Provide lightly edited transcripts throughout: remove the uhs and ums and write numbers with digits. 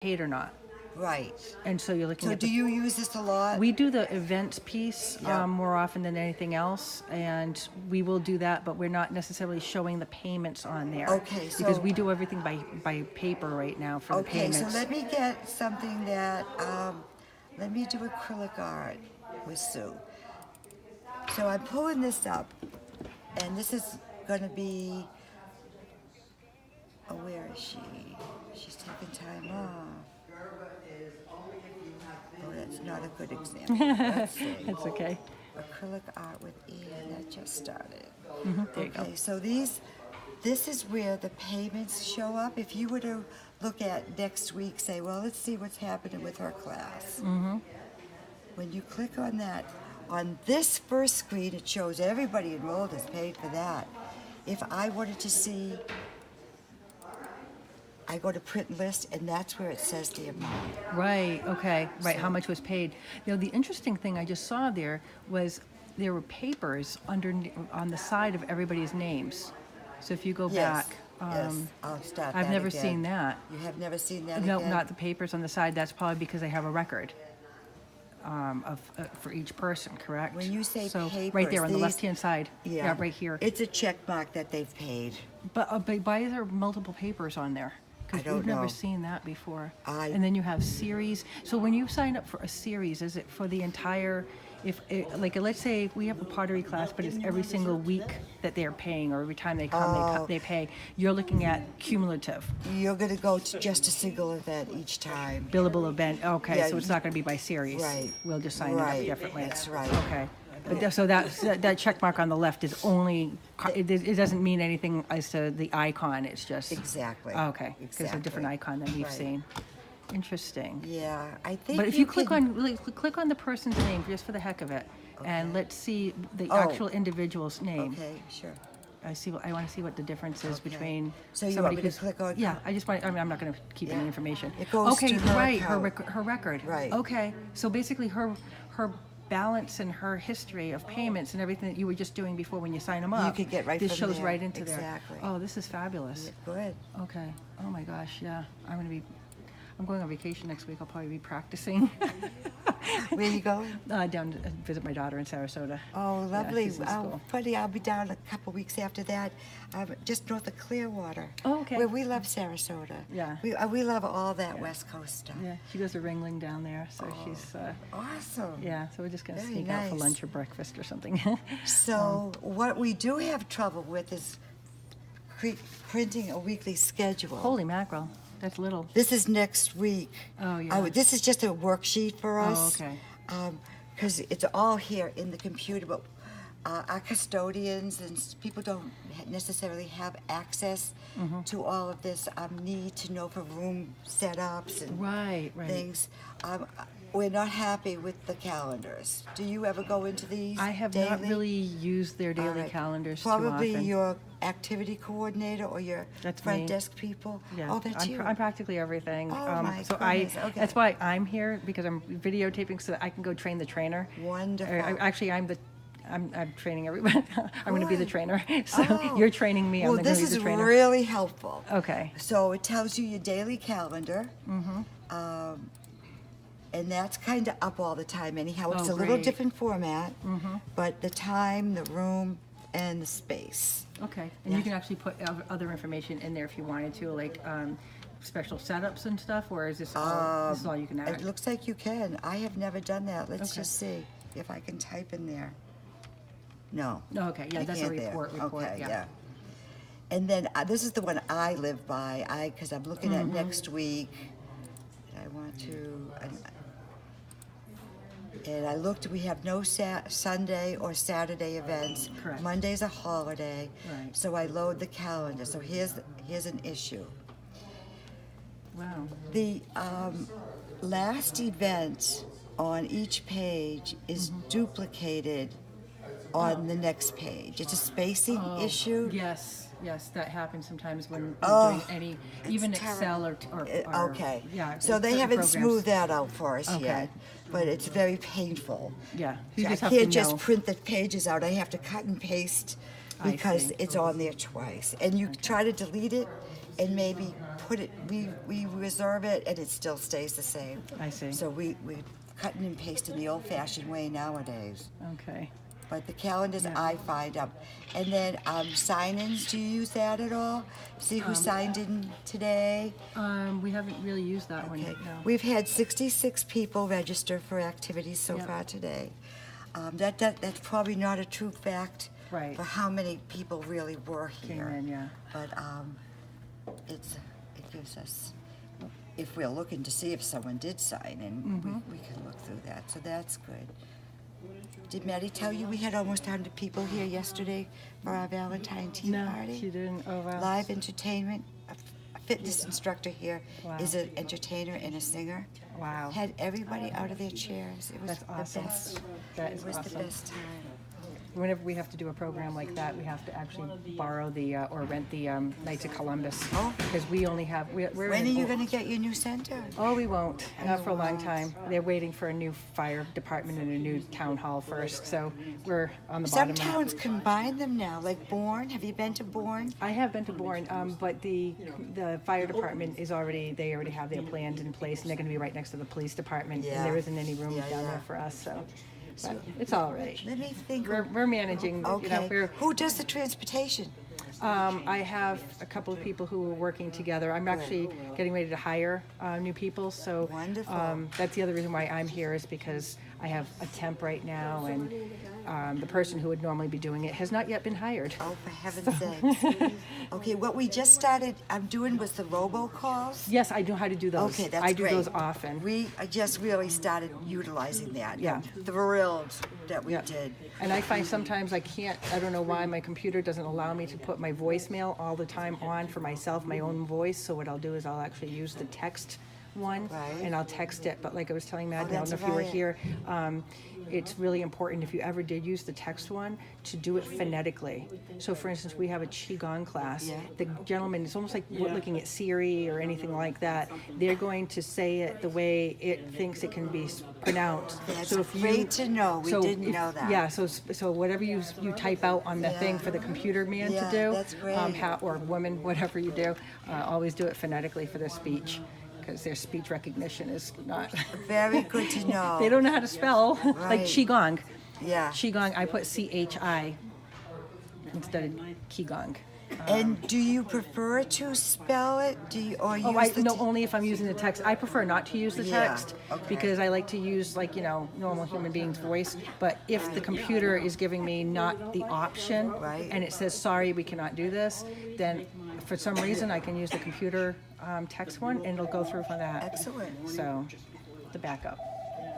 paid or not. Right. And so you're looking So at do you use this a lot? we do the events piece Yeah. more often than anything else, and we will do that, but we're not necessarily showing the payments on there. Okay, because so- we do everything by paper right now for the Okay, so payments. let me get something that, let me do acrylic art with Sue. So I'm pulling this up, and this is gonna be, oh, where is she? She's taking time off. Oh, that's not a good example. Let's see. That's okay. Acrylic art with Ian, that just started. There you go. Okay, so this is where the payments show up. If you were to look at next week, say, well, let's see what's happening with her class. When you click on that, on this first screen, it shows everybody enrolled has paid for that. If I wanted to see, I go to print list, and that's where it says the amount. Right, okay, right, how much was paid. The interesting thing I just saw there was there were papers on the side of everybody's names. So if you go Yes, back, yes, I'll start I've that never again. seen that. You have never seen that No, again? not the papers on the side. That's probably because they have a record for each person, correct? When you say so right papers, there on the these- left-hand side. Yeah, right here. It's a check mark that they've paid. But why is there multiple papers on there? I Because don't we've never know. seen that before. I- And then you have series. So when you sign up for a series, is it for the entire? Like let's say we have a pottery class, but it's every single week that they're paying, or every time they come they pay. You're looking at cumulative You're gonna go to just a single event each time. billable event. Okay, Yeah, so it's not going to be by series. Right. We'll just sign it up Right, differently. that's right. Okay. But so that check mark on the left is only, it doesn't mean anything as to the icon, it's just. Exactly. Okay, because it's a different Exactly. icon than we've Right. seen. Interesting. Yeah, I think. But if you can- click on the person's name just for the heck of it, and let's see the Oh. actual individual's name. Okay, sure. I want to see what the difference is Okay. between So you somebody want me to who's. click on- Yeah, I just want. I mean, I'm not going to keep any Yeah. information. It goes okay, to her right, account. her record. Right. Okay, so basically her balance and her history of payments and everything that you were just doing before when you sign them up. could get right This from shows there. right into Exactly. there. Oh, this is fabulous. Good. Okay. Oh my gosh, yeah. I'm going on vacation next week. I'll probably be practicing Where you going? down to visit my daughter in Sarasota. Oh, Yeah, lovely. she's in Oh, school. funny, I'll be down a couple weeks after that, just north of Clearwater. Oh, okay. Where we love Sarasota. Yeah. We love all that West Coast stuff. Yeah, she goes to Ringling down there, so she's Awesome. yeah. So we're just gonna Very sneak out for nice. lunch or breakfast or something. So what we do have trouble with is printing a weekly schedule. Holy mackerel, that's little. This is next week. Oh, yeah. This is just a worksheet for Oh, us. okay. Because it's all here in the computer, but our custodians and people don't necessarily have access Mm-hmm. to all of this. Need to know for room setups and Right. things. We're not happy with the calendars. Do you ever go into these I have daily? not really used their All daily right. calendars Probably too often. your activity coordinator or your That's front me. desk people. Yeah, Oh, that's you. I'm practically everything. Oh, my so goodness, okay. That's why I'm here, because I'm videotaping so that I can go train the trainer. Wonderful. Actually, I'm training everybody. I'm going to be the Good. trainer. So Oh. you're training me. I'm Well, going to this be is the trainer. really helpful. Okay. So it tells you your daily calendar. And that's kind of up all the time anyhow. It's Oh, a little great. different format, but the time, the room, and the space. Okay. And you can actually put other information in there if you wanted to, like special setups and stuff, or is this all you can It add? looks like you can. I have never done that. Let's Okay. just see if I can type in there. No. Oh, okay. Yeah, I that's a can't there. report. Okay, yeah. And then this is the one I live by. Because I'm looking Mm-hmm. at next week. I want to. And I looked. We have no Sunday or Saturday events. Correct. Monday's a holiday. Right. So I load the calendar. So here's an issue. Wow. The last event on each page is Mm-hmm. duplicated on the next page. It's a spacing issue. Yes, that happens sometimes when Oh, doing any, even it's Excel or Okay. yeah. So they certain haven't programs. smoothed that out for us Okay. yet, but it's very painful. Yeah, you I just have can't to just know. print the pages out. I have to cut and paste I because see. it's on there twice. And you try to delete it, and maybe put it, we reserve it and it still stays the same. I see. So we cutting and pasting the old-fashioned way nowadays. Okay. But the calendars Yeah. I find up. And then sign-ins, do you use that at all? See who signed in today? We haven't really used that one Okay. yet, no. We've had 66 people register for activities so Yep. far today. That's probably not a true fact Right. for how many people really were Came here. in, yeah. But it gives us, if we're looking to see if someone did sign in, we can look through that. So that's good. Did Maddie tell you we had almost 100 people here yesterday for our Valentine tea No, party? she didn't. Oh, wow. Live entertainment. A fitness instructor here is Wow. an entertainer and a singer. Wow. Had everybody out of their chairs. It was That's awesome. the best. That It is was the awesome. best time. Whenever we have to do a program like that, we have to actually borrow the or rent the Knights of Columbus. Oh. Because we only have. We're When are in- you going to get your new center? Oh, we won't. Not for a long won't. time. They're waiting for a new fire department and a new town hall first. So we're on the Some bottom. towns combine them now, like Bourne. Have you been to Bourne? I have been to Bourne, but the fire department is already. They already have their plans in place, and they're going to be right next to the police department. Yeah. And there isn't any room Yeah, down yeah. there for us. So, but it's all right. Let me think. We're managing. Okay. You know, we're. Who does the transportation? I have a couple of people who are working together. I'm actually getting ready to hire new people, so Wonderful. that's the other reason why I'm here is because I have a temp right now, and the person who would normally be doing it has not yet been hired. Oh, for heaven's sakes. Okay, what we just started doing was the robocalls. Yes, I know how to do those. Okay, that's I do great. those often. We just really started utilizing that. Yeah. I'm thrilled that we Yeah. did. And I find sometimes I don't know why my computer doesn't allow me to put my voicemail all the time on for myself, my own voice. So what I'll do is I'll actually use the text one Right. and I'll text it. But like I was telling Matt, I don't that's know if you were right. here, it's really important if you ever did use the text one to do it phonetically. So for instance, we have a Qigong class. Yeah. The gentleman, it's almost like we're looking at Siri or anything like that. They're going to say it the way it thinks it can be pronounced. That's so if you, great to know. We didn't know that. Yeah, so whatever you type out on the Yeah. thing for the computer man Yeah, to do, that's great. or woman, whatever you do, always do it phonetically for their speech, because their speech recognition is not. Very good to know. They don't know how to spell like Right. Qigong. Yeah. Qigong, I put CHI instead of Qigong. And do you prefer to spell it? Do you or Oh, use the no, only if I'm using the text. I prefer not to use the Yeah, text okay. because I like to use normal human being's voice. But if the computer is giving me not the option Right. and it says, sorry, we cannot do this, then for some reason I can use the computer text one and it'll go through for that. Excellent. So the backup.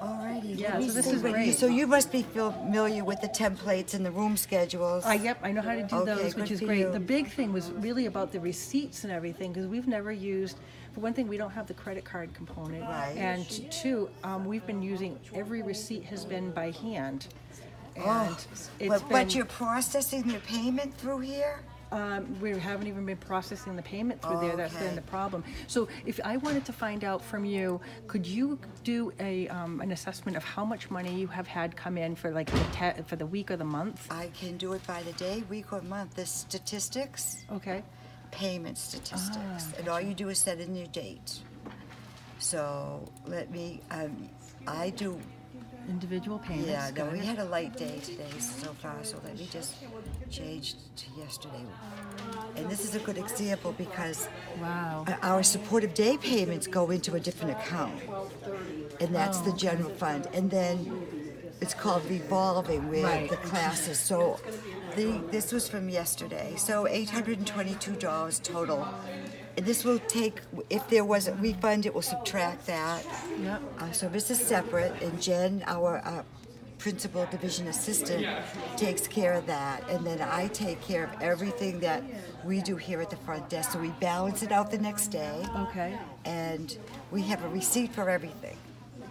Alrighty. Yeah, let me so this see is what great. So you must be familiar with the templates and the room schedules. Yep, I know how to do Okay, those, good which is for great. you. The big thing was really about the receipts and everything, because we've never used, for one thing, we don't have the credit card component. Right. And two, we've been using, every receipt has been by hand. And Oh, it's but you're processing your payment through here? we haven't even been processing the payment through there. That's been Okay. the problem. So if I wanted to find out from you, could you do an assessment of how much money you have had come in for like for the week or the month? I can do it by the day, week, or month. The statistics, Okay. payment statistics, and all you do is set in your date. So let me, I do, Individual payments. yeah, no, got we it. had a light day today so far, so let me just change to yesterday. And this is a good example because Wow. our supportive day payments go into a different account, and that's the general fund. And then it's called revolving, where Right. the classes. So this was from yesterday. So $822 total. And this will take, if there was a refund, it will subtract that. Yep. So this is separate, and Jen, our principal division assistant, takes care of that, and then I take care of everything that we do here at the front desk. So we balance it out the next day, Okay. and we have a receipt for everything.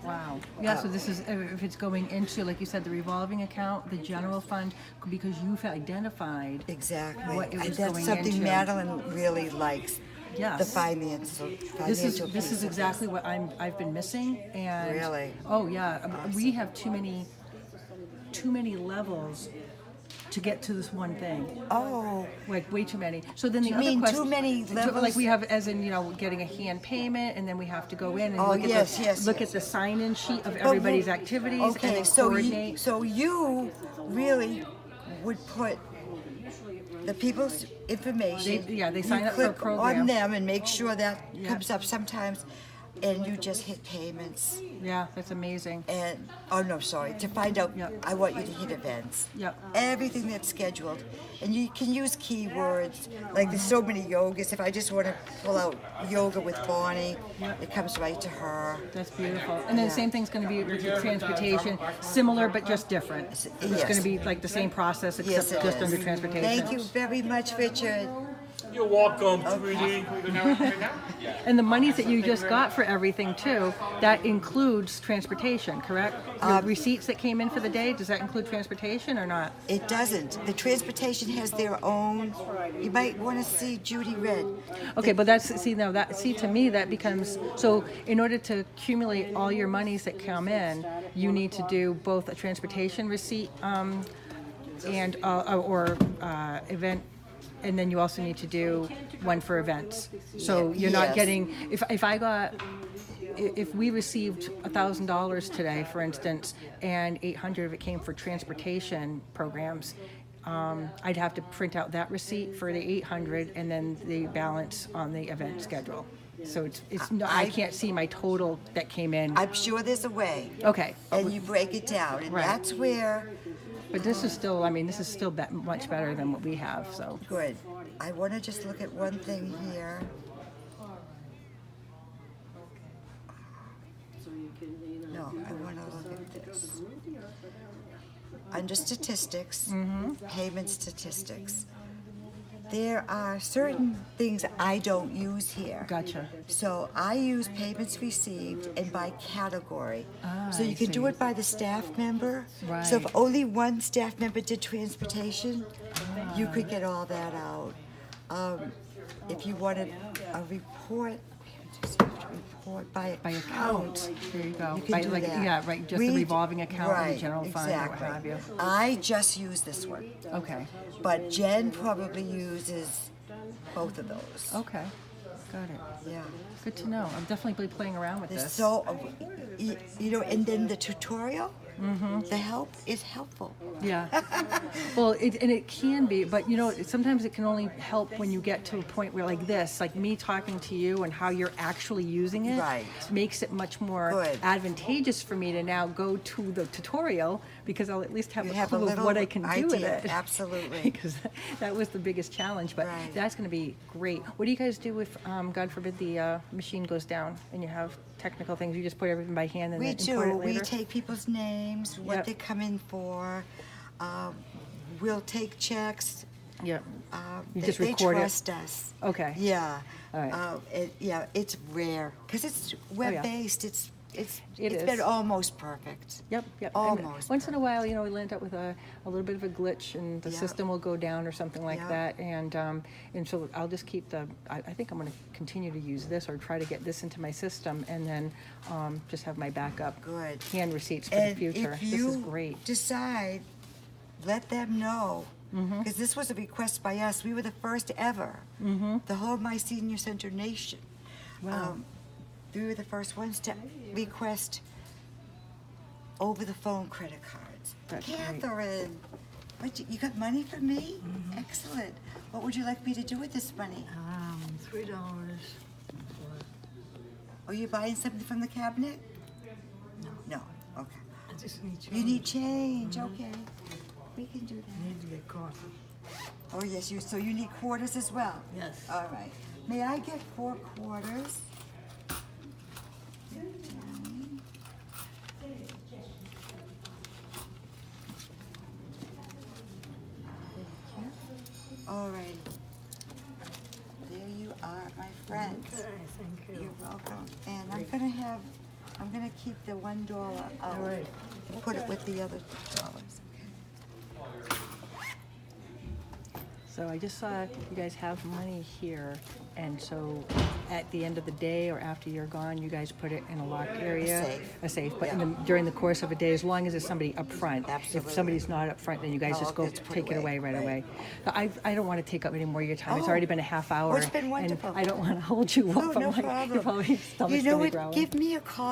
Wow. Yeah, so this is, if it's going into, like you said, the revolving account, the general fund, because you've identified. Exactly. What it was And that's going something into. Madeline really likes. Yes. The financial This piece is of exactly what I've been missing, and Really? oh yeah, we have too many levels to get to this one thing. Oh, Like way too many. So then the You other mean question, too many levels? like we have, as in getting a hand payment, and then we have to go in and Oh, look at yes, look yes. at the sign-in sheet of everybody's activities, and okay, then so coordinate. so you really would put the people's information. They you sign up for a click program. on them and make sure that Yeah. comes up sometimes, and you just hit payments. Yeah, that's amazing. And oh no, sorry. To find out, Yep. I want you to hit events. Yep. Everything that's scheduled, and you can use keywords. Like there's so many yogas. If I just want to pull out yoga with Bonnie, it comes right to her. That's beautiful. And then the Yeah. same thing's going to be with the transportation, similar but just different. It's Yes. going to be like the same process, except Yes, it just is. under transportation. Thank you very much, Richard. You're welcome, 3D. And the monies that you just got for everything too, that includes transportation, correct? Your receipts that came in for the day, does that include transportation or not? It doesn't. The transportation has their own. You might want to see Judy Red. Okay, but to me that becomes, so in order to accumulate all your monies that come in, you need to do both a transportation receipt and event, and then you also need to do one for events. So you're not Yes. getting, if we received $1,000 today, for instance, and 800 of it came for transportation programs, I'd have to print out that receipt for the 800 and then the balance on the event schedule. So I can't see my total that came in. I'm sure there's a way. Okay. And you break it down, and Right. that's where. But this is still, much better than what we have, so. Good. I want to just look at one thing here. No, I want to look at this. Under statistics, payment statistics, there are certain things I don't use here. Gotcha. So I use payments received and by category. So I you can do see. it by the staff member. Right. So if only one staff member did transportation, you could get all that out. If you wanted a report, by By account, there you go. You can By, do like, that. yeah, right, just the revolving account or right, the general fund or what exactly. have you. I just use this one, Okay, but Jen probably uses both of those. okay, got it. Yeah. Good to know. I'm definitely playing around with There's this. so, and then the tutorial, the help is helpful. Yeah. Well, it can be, but sometimes it can only help when you get to a point where, like this, like me talking to you and how you're actually using it, Right. makes it much more Good. advantageous for me to now go to the tutorial, because I'll at least have You a have a clue of little what I can do with idea, it. absolutely. Because that was the biggest challenge, but Right. that's going to be great. What do you guys do if, God forbid, the machine goes down and you have technical things? You just put everything by hand and We then import do. it later? We take people's names, what Yep. they come in for. We'll take checks. Yeah. You They- just they record it. trust us. Okay. Yeah. All right. It's rare because it's web-based. It's It been is. almost perfect. Yep. And Almost. once in a while, we'll end up with a little bit of a glitch, and the Yeah. system will go down or something like Yeah. that. And so I'll just keep I think I'm going to continue to use this, or try to get this into my system, and then just have my backup Good. hand receipts for And the future. if This you is great. decide, let them know. Because this was a request by us. We were the first ever. The whole MySrCenter Nation. Wow. We were the first ones to request over-the-phone credit cards. That's great. Catherine, you got money for me? Excellent. What would you like me to do with this money? $3. Are you buying something from the cabinet? No. No. Okay. I just need You need change. Okay. We can do that. need to get coffee. Oh, yes, so you need quarters as well? Yes. All right. May I get 4 quarters? All right. There you are, my friends. Okay, thank you. You're welcome. And I'm gonna keep the $1 out. All right. And put it with the other dollars. So I just saw you guys have money here, and so at the end of the day or after you're gone, you guys put it in a locked area? safe. A safe. But Yeah. during the course of a day, as long as there's somebody up front. Absolutely. If somebody's not up front, then you guys No, just go it's put take it away, away right right. away. So I don't want to take up any more of your time. It's Oh. already been a half hour. Well, it's been wonderful. And I don't want to hold you up. Oh, no I'm like, problem. you're probably stomach's You know gonna be what? growling. Give me a call.